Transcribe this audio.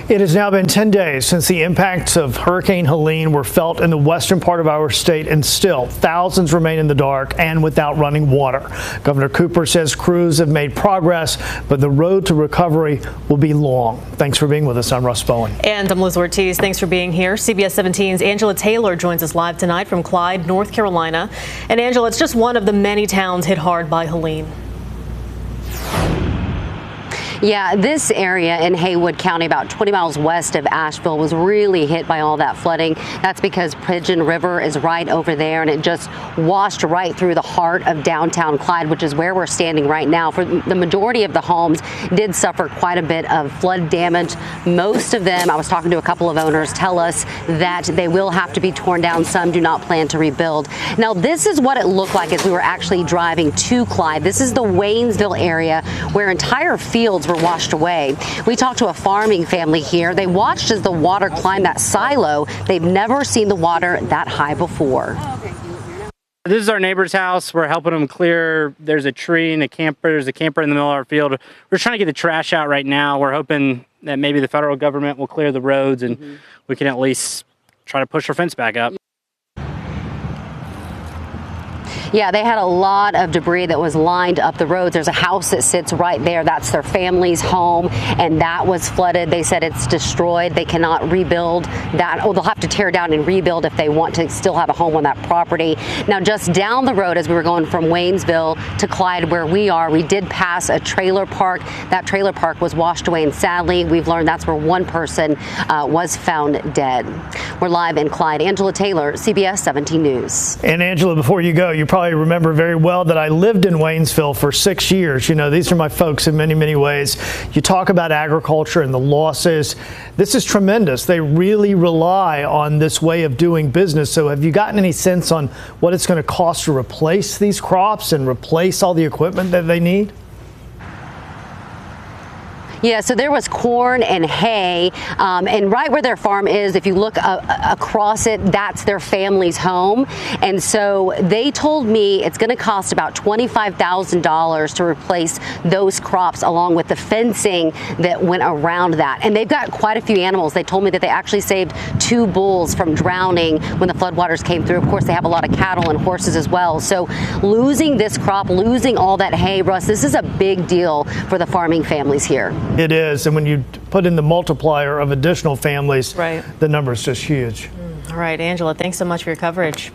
It has now been 10 days since the impacts of Hurricane Helene were felt in the western part of our state, and still thousands remain in the dark and without running water. Governor Cooper says crews have made progress, but the road to recovery will be long. Thanks for being with us. I'm Russ Bowen. And I'm Liz Ortiz. Thanks for being here. CBS 17's Angela Taylor joins us live tonight from Clyde, North Carolina. And Angela, it's just one of the many towns hit hard by Helene. Yeah, this area in Haywood County, about 20 miles west of Asheville, was really hit by all that flooding. That's because Pigeon River is right over there, and it just washed right through the heart of downtown Clyde, which is where we're standing right now. For the majority of the homes did suffer quite a bit of flood damage. Most of them, I was talking to a couple of owners, tell us that they will have to be torn down. Some do not plan to rebuild. Now, this is what it looked like as we were actually driving to Clyde. This is the Waynesville area where entire fields were washed away. We talked to a farming family here. They watched as the water climbed that silo. They've never seen the water that high before. This is our neighbor's house. We're helping them clear. There's a tree and a camper. There's a camper in the middle of our field. We're trying to get the trash out right now. We're hoping that maybe the federal government will clear the roads and we can at least try to push our fence back up. Yeah, they had a lot of debris that was lined up the roads. There's a house that sits right there. That's their family's home, and that was flooded. They said it's destroyed. They cannot rebuild that. Oh, they'll have to tear down and rebuild if they want to still have a home on that property. Now, just down the road, as we were going from Waynesville to Clyde, where we are, we did pass a trailer park. That trailer park was washed away, and sadly, we've learned that's where one person was found dead. We're live in Clyde. Angela Taylor, CBS 17 News. And Angela, before you go, you probably remember very well that I lived in Waynesville for 6 years. You know, these are my folks in many, many ways. You talk about agriculture and the losses. This is tremendous. They really rely on this way of doing business. So have you gotten any sense on what it's going to cost to replace these crops and replace all the equipment that they need? Yeah, so there was corn and hay, and right where their farm is, if you look across it, that's their family's home. And so they told me it's going to cost about $25,000 to replace those crops along with the fencing that went around that. And they've got quite a few animals. They told me that they actually saved 2 bulls from drowning when the floodwaters came through. Of course, they have a lot of cattle and horses as well. So losing this crop, losing all that hay, Russ, this is a big deal for the farming families here. It is, and when you put in the multiplier of additional families, right, the number is just huge. All right, Angela, thanks so much for your coverage.